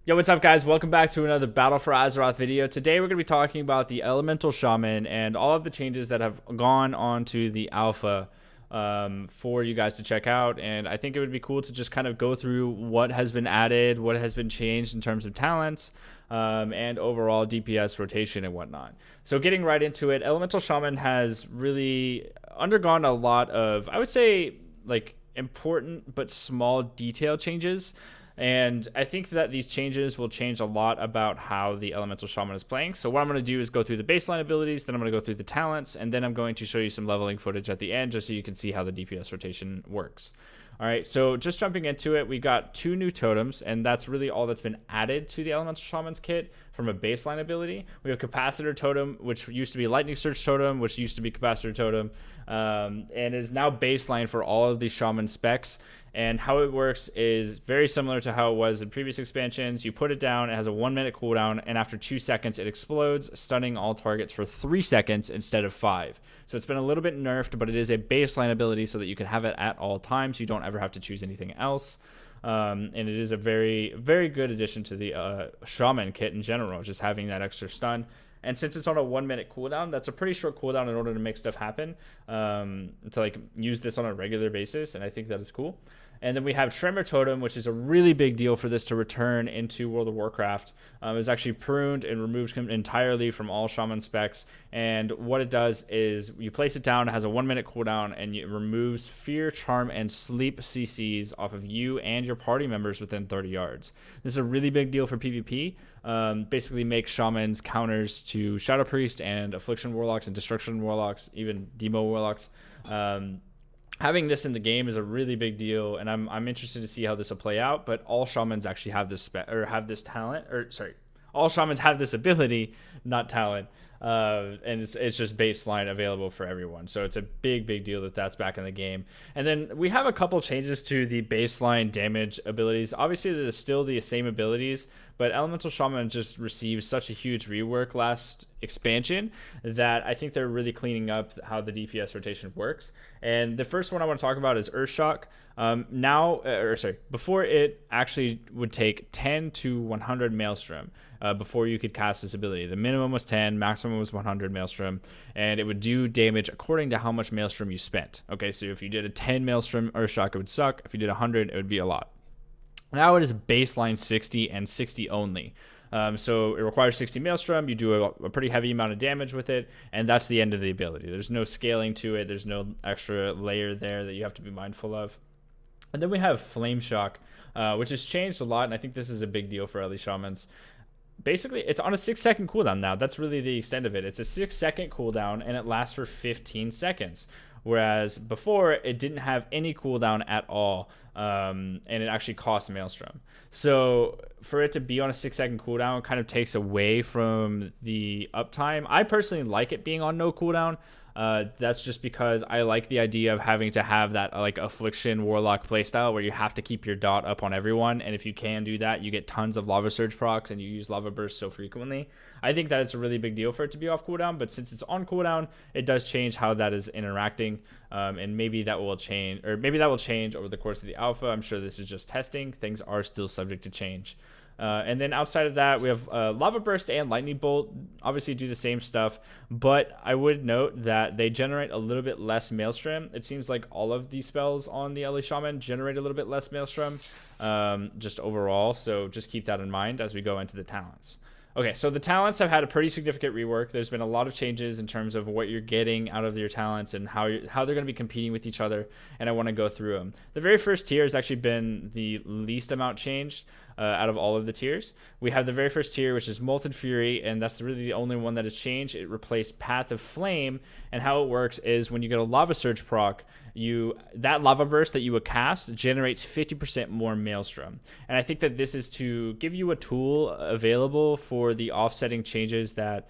Yo, what's up, guys? Welcome back to another Battle for Azeroth video. Today, we're going to be talking about the Elemental Shaman and all of the changes that have gone onto the alpha for you guys to check out. And I think it would be cool to just kind of go through what has been added, what has been changed in terms of talents, and overall DPS rotation and whatnot. So getting right into it, Elemental Shaman has really undergone a lot of, I would say, like important but small detail changes. And I think that these changes will change a lot about how the Elemental Shaman is playing. So what I'm going to do is go through the baseline abilities, then I'm going to go through the talents, and then I'm going to show you some leveling footage at the end just so you can see how the DPS rotation works. All right, so just jumping into it, we got 2 new totems, and that's really all that's been added to the Elemental Shaman's kit from a baseline ability. We have Capacitor Totem, which used to be Lightning Surge Totem, which used to be Capacitor Totem, and is now baseline for all of these Shaman specs. And how it works is very similar to how it was in previous expansions. You put it down, it has a 1-minute cooldown, and after 2 seconds, it explodes, stunning all targets for 3 seconds instead of 5. So it's been a little bit nerfed, but it is a baseline ability so that you can have it at all times. You don't ever have to choose anything else. And it is a very, very good addition to the Shaman kit in general, just having that extra stun. And since it's on a 1-minute cooldown, that's a pretty short cooldown in order to make stuff happen, to like use this on a regular basis. And I think that is cool. And then we have Tremor Totem, which is a really big deal for this to return into World of Warcraft. It's actually pruned and removed entirely from all Shaman specs. And what it does is you place it down, it has a 1-minute cooldown, and it removes Fear, Charm, and Sleep CCs off of you and your party members within 30 yards. This is a really big deal for PvP. Basically makes Shamans counters to Shadow Priest and Affliction Warlocks and Destruction Warlocks, even Demo Warlocks. Having this in the game is a really big deal, and I'm interested to see how this will play out. But all Shamans actually have this talent, or sorry, all Shamans have this ability, not talent, and it's just baseline available for everyone. So it's a big deal that that's back in the game. And then we have a couple changes to the baseline damage abilities. Obviously, they're still the same abilities, but Elemental Shaman just received such a huge rework last expansion that I think they're really cleaning up how the DPS rotation works. And the first one I want to talk about is Earthshock. Before it actually would take 10 to 100 Maelstrom before you could cast this ability. The minimum was 10, maximum was 100 Maelstrom, and it would do damage according to how much Maelstrom you spent. Okay, so if you did a 10 Maelstrom Earthshock, it would suck. If you did 100, it would be a lot. Now it is baseline 60 and 60 only. So it requires 60 Maelstrom. You do a pretty heavy amount of damage with it, and that's the end of the ability. There's no scaling to it. There's no extra layer there that you have to be mindful of. And then we have Flame Shock, which has changed a lot, and I think this is a big deal for early Shamans. Basically, it's on a 6-second cooldown now. That's really the extent of it. It's a 6-second cooldown, and it lasts for 15 seconds. Whereas before, it didn't have any cooldown at all, and it actually cost Maelstrom. So for it to be on a 6-second cooldown kind of takes away from the uptime. I personally like it being on no cooldown. That's just because I like the idea of having to have that like Affliction Warlock playstyle where you have to keep your dot up on everyone, and if you can do that, you get tons of Lava Surge procs and you use Lava Burst so frequently. I think that it's a really big deal for it to be off cooldown, but since it's on cooldown, it does change how that is interacting, and maybe that will change over the course of the alpha. I'm sure this is just testing. Things are still subject to change. And then outside of that, we have Lava Burst and Lightning Bolt. Obviously do the same stuff, but I would note that they generate a little bit less Maelstrom. It seems like all of these spells on the LA Shaman generate a little bit less Maelstrom, just overall. So just keep that in mind as we go into the talents. Okay, so the talents have had a pretty significant rework. There's been a lot of changes in terms of what you're getting out of your talents and how they're going to be competing with each other, and I want to go through them. The very first tier has actually been the least amount changed out of all of the tiers. We have the very first tier, which is Molten Fury, and that's really the only one that has changed. It replaced Path of Flame, and how it works is when you get a Lava Surge proc, that Lava Burst that you would cast generates 50% more Maelstrom. And I think that this is to give you a tool available for the offsetting changes that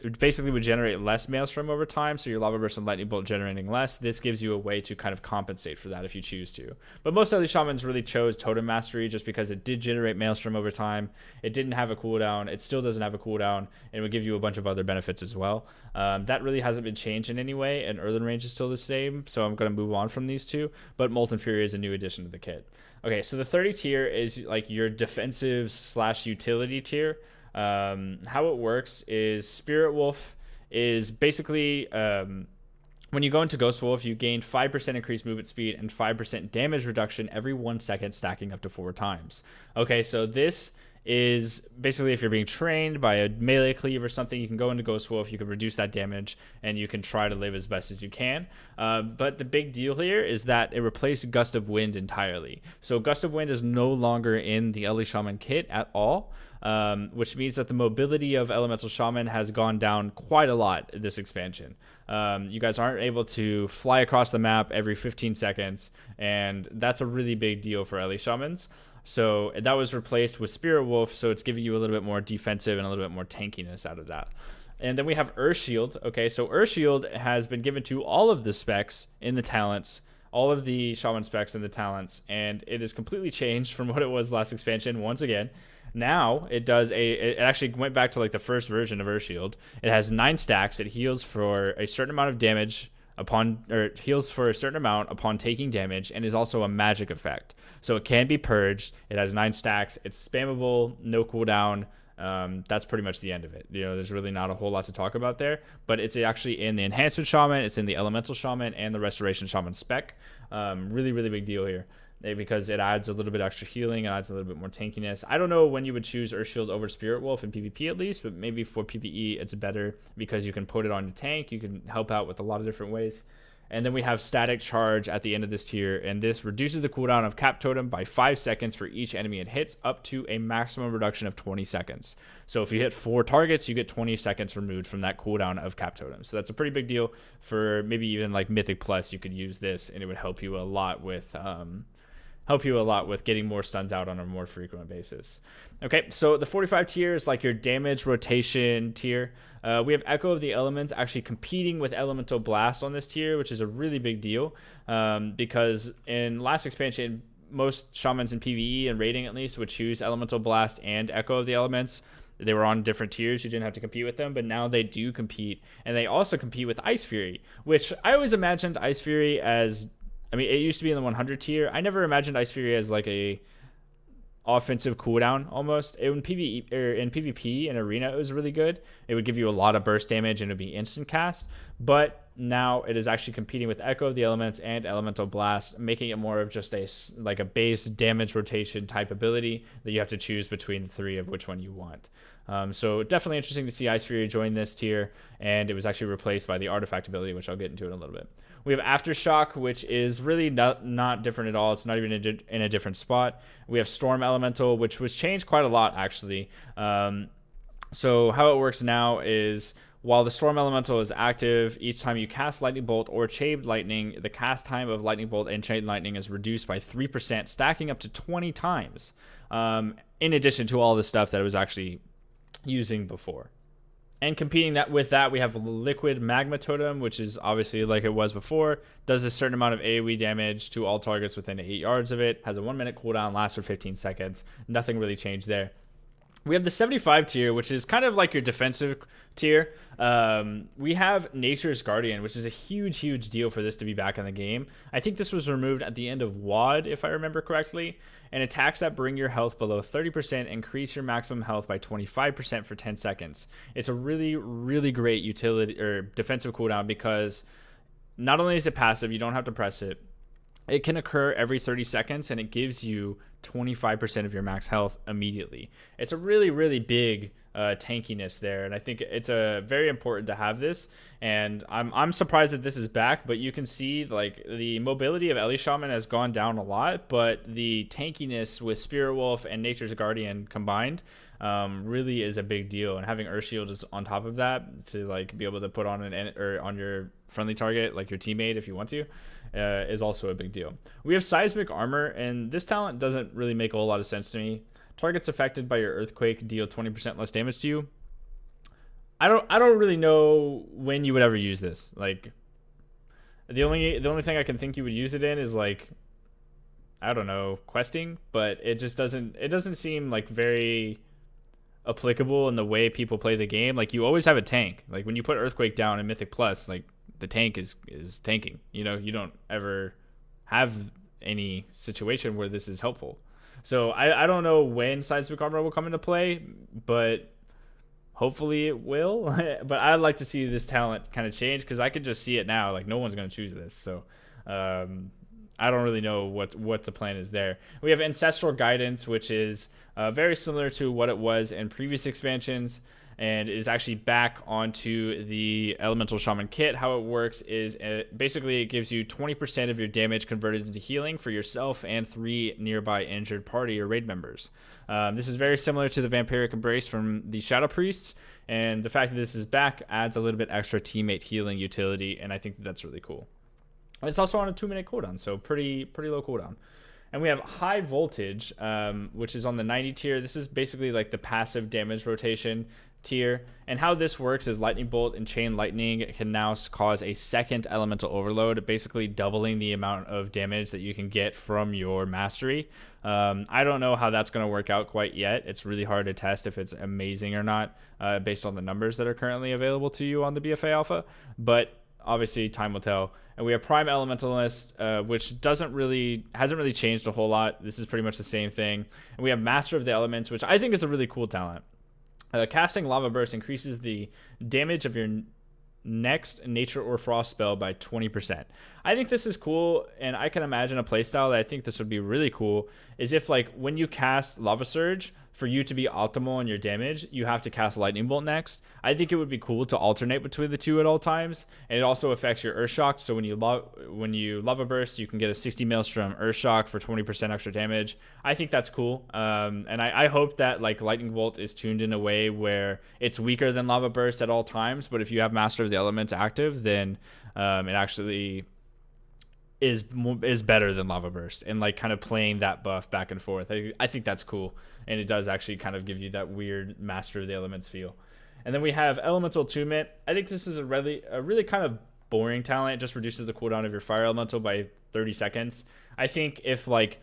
it basically would generate less Maelstrom over time, so your Lava Burst and Lightning Bolt generating less. This gives you a way to kind of compensate for that if you choose to. But most of the Shamans really chose Totem Mastery just because it did generate Maelstrom over time. It didn't have a cooldown. It still doesn't have a cooldown, and it would give you a bunch of other benefits as well. That really hasn't been changed in any way, and Earthen Range is still the same, so I'm going to move on from these two. But Molten Fury is a new addition to the kit. Okay, so the 30 tier is like your defensive / utility tier. How it works is Spirit Wolf is basically when you go into Ghost Wolf, you gain 5% increased movement speed and 5% damage reduction every 1 second, stacking up to 4 times. Okay, so this is basically if you're being trained by a melee cleave or something, you can go into Ghost Wolf, you can reduce that damage, and you can try to live as best as you can. But the big deal here is that it replaced Gust of Wind entirely. So Gust of Wind is no longer in the Ellie Shaman kit at all. Which means that the mobility of Elemental Shaman has gone down quite a lot in this expansion. You guys aren't able to fly across the map every 15 seconds, and that's a really big deal for Ellie Shamans. So that was replaced with Spirit Wolf, so it's giving you a little bit more defensive and a little bit more tankiness out of that. And then we have Earth Shield. Okay, so Earth Shield has been given to all of the specs in the talents, all of the Shaman specs in the talents, and it is completely changed from what it was last expansion once again. Now it actually went back to like the first version of Earth Shield. It has 9 stacks. It heals for a certain amount of damage heals for a certain amount upon taking damage, and is also a magic effect. So it can be purged. It has 9 stacks. It's spammable, no cooldown. That's pretty much the end of it. There's really not a whole lot to talk about there, but it's actually in the Enhancement Shaman, it's in the Elemental Shaman, and the Restoration Shaman spec. Really, really big deal here, because it adds a little bit extra healing and adds a little bit more tankiness. I don't know when you would choose Earth Shield over Spirit Wolf in PvP at least, but maybe for PvE it's better because you can put it on your tank. You can help out with a lot of different ways. And then we have Static Charge at the end of this tier, and this reduces the cooldown of Cap Totem by 5 seconds for each enemy it hits, up to a maximum reduction of 20 seconds. So if you hit 4 targets, you get 20 seconds removed from that cooldown of Cap Totem. So that's a pretty big deal. For maybe even like Mythic Plus, you could use this, and it would help you a lot with getting more stuns out on a more frequent basis. Okay, so the 45 tier is like your damage rotation tier. We have Echo of the Elements actually competing with Elemental Blast on this tier, which is a really big deal, because in last expansion, most Shamans in PvE and raiding at least would choose Elemental Blast and Echo of the Elements. They were on different tiers. You didn't have to compete with them, but now they do compete, and they also compete with Ice Fury, which I always imagined Ice Fury as... I mean, it used to be in the 100 tier. I never imagined Ice Fury as like a offensive cooldown almost. In PvE or in PvP in Arena, it was really good. It would give you a lot of burst damage and it would be instant cast. But now it is actually competing with Echo of the Elements and Elemental Blast, making it more of just a base damage rotation type ability that you have to choose between the 3 of which one you want. So definitely interesting to see Ice Fury join this tier, and it was actually replaced by the artifact ability, which I'll get into in a little bit. We have Aftershock, which is really not different at all. It's not even in a different spot. We have Storm Elemental, which was changed quite a lot, actually. So how it works now is, while the Storm Elemental is active, each time you cast Lightning Bolt or Chain Lightning, the cast time of Lightning Bolt and Chain Lightning is reduced by 3%, stacking up to 20 times, in addition to all the stuff that it was actually using before. And competing with that, we have Liquid Magma Totem, which is obviously like it was before. Does a certain amount of AoE damage to all targets within 8 yards of it. Has a 1-minute cooldown, lasts for 15 seconds. Nothing really changed there. We have the 75 tier, which is kind of like your defensive tier. We have Nature's Guardian, which is a huge deal for this to be back in the game. I think this was removed at the end of WoD, if I remember correctly. And attacks that bring your health below 30% increase your maximum health by 25% for 10 seconds. It's a really great utility or defensive cooldown, because not only is it passive, you don't have to press it. It can occur every 30 seconds, and it gives you 25% of your max health immediately. It's a really big tankiness there, and I think it's very important to have this. And I'm surprised that this is back, but you can see like the mobility of Ellie Shaman has gone down a lot, but the tankiness with Spirit Wolf and Nature's Guardian combined really is a big deal. And having Earth Shield is on top of that to like be able to put on on your friendly target, like your teammate if you want to, is also a big deal. We have Seismic Armor, and this talent doesn't really make a whole lot of sense to me. Targets affected by your earthquake deal 20% less damage to you. I don't really know when you would ever use this. Like the only thing I can think you would use it in is like, I don't know, questing, but it just doesn't seem like very applicable in the way people play the game. Like you always have a tank. Like when you put Earthquake down in Mythic Plus, like the tank is tanking. You know, you don't ever have any situation where this is helpful. So I don't know when Seismic Armor will come into play, but hopefully it will. But I'd like to see this talent kind of change, because I could just see it now. Like no one's going to choose this. So I don't really know what the plan is there. We have Ancestral Guidance, which is very similar to what it was in previous expansions, and is actually back onto the Elemental Shaman kit. How it works is basically it gives you 20% of your damage converted into healing for yourself and 3 nearby injured party or raid members. This is very similar to the Vampiric Embrace from the Shadow Priests, and the fact that this is back adds a little bit extra teammate healing utility, and I think that's really cool. And it's also on a 2-minute cooldown, so pretty low cooldown. And we have High Voltage, which is on the 90 tier. This is basically like the passive damage rotation tier. And how this works is Lightning Bolt and Chain Lightning can now cause a second elemental overload, basically doubling the amount of damage that you can get from your mastery. I don't know how that's going to work out quite yet. It's really hard to test if it's amazing or not, based on the numbers that are currently available to you on the BFA Alpha. But obviously, time will tell. And we have Prime Elementalist, which hasn't really changed a whole lot. This is pretty much the same thing. And we have Master of the Elements, which I think is a really cool talent. Casting Lava Burst increases the damage of your next Nature or Frost spell by 20%. I think this is cool, and I can imagine a playstyle that I think this would be really cool is if, like, when you cast Lava Surge, for you to be optimal in your damage, you have to cast Lightning Bolt next. I think it would be cool to alternate between the two at all times, and it also affects your Earth Shock. So when you Lava Burst, you can get a 60 Maelstrom Earth Shock for 20% extra damage. I think that's cool, and I hope that like Lightning Bolt is tuned in a way where it's weaker than Lava Burst at all times. But if you have Master of the Elements active, then it actually is better than Lava Burst, and like kind of playing that buff back and forth. I think that's cool, and it does actually kind of give you that weird Master of the Elements feel. And then we have Elemental Attunement. I think this is a really kind of boring talent. It just reduces the cooldown of your Fire Elemental by 30 seconds. I think if like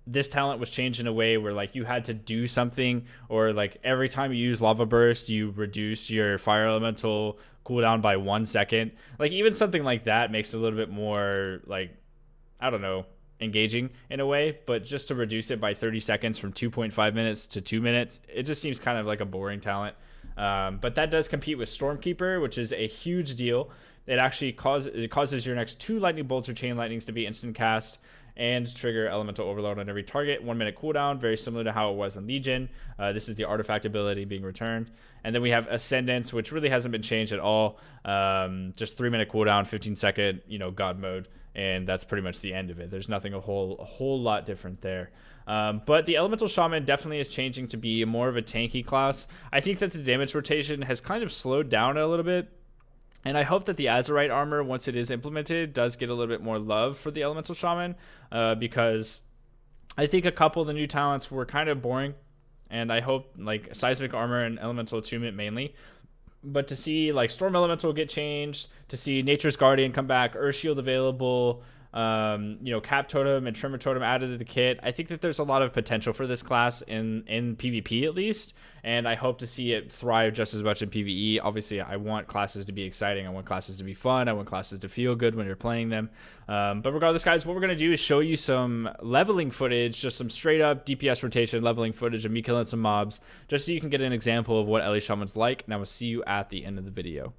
this talent was changed in a way where like you had to do something, or like every time you use Lava Burst you reduce your Fire Elemental cooldown by 1 second, like even something like that makes it a little bit more, like, I don't know, engaging in a way. But just to reduce it by 30 seconds from 2.5 minutes to 2 minutes, it just seems kind of like a boring talent. But that does compete with Stormkeeper, which is a huge deal. It actually causes your next 2 Lightning Bolts or Chain Lightnings to be instant cast and trigger Elemental Overload on every target. 1 minute cooldown, very similar to how it was in Legion. This is the artifact ability being returned. And then we have Ascendance, which really hasn't been changed at all. Just 3 minute cooldown, 15-second, God mode, and that's pretty much the end of it. There's nothing a whole lot different there. But the Elemental Shaman definitely is changing to be more of a tanky class. I think that the damage rotation has kind of slowed down a little bit. And I hope that the Azerite armor, once it is implemented, does get a little bit more love for the Elemental Shaman, because I think a couple of the new talents were kind of boring, and I hope like Seismic Armor and Elemental Attunement mainly. But to see like Storm Elemental get changed, to see Nature's Guardian come back, Earth Shield available, Cap Totem and Tremor Totem added to the kit, I think that there's a lot of potential for this class in PvP at least, and I hope to see it thrive just as much in PvE. Obviously, I want classes to be exciting, I want classes to be fun, I want classes to feel good when you're playing them. But regardless, guys, what we're going to do is show you some leveling footage, just some straight up DPS rotation leveling footage of me killing some mobs, just so you can get an example of what Ellie Shaman's like, and I will see you at the end of the video.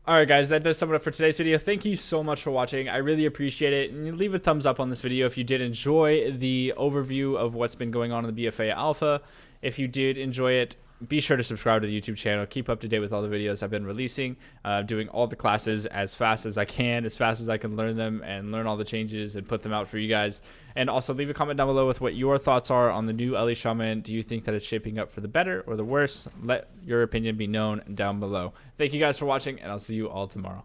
All right, guys, that does sum it up for today's video. Thank you so much for watching. I really appreciate it. And leave a thumbs up on this video if you did enjoy the overview of what's been going on in the BFA Alpha. If you did enjoy it, be sure to subscribe to the YouTube channel. Keep up to date with all the videos I've been releasing, doing all the classes as fast as I can, as fast as I can learn them and learn all the changes and put them out for you guys. And also leave a comment down below with what your thoughts are on the new LE Shaman. Do you think that it's shaping up for the better or the worse? Let your opinion be known down below. Thank you guys for watching, and I'll see you all tomorrow.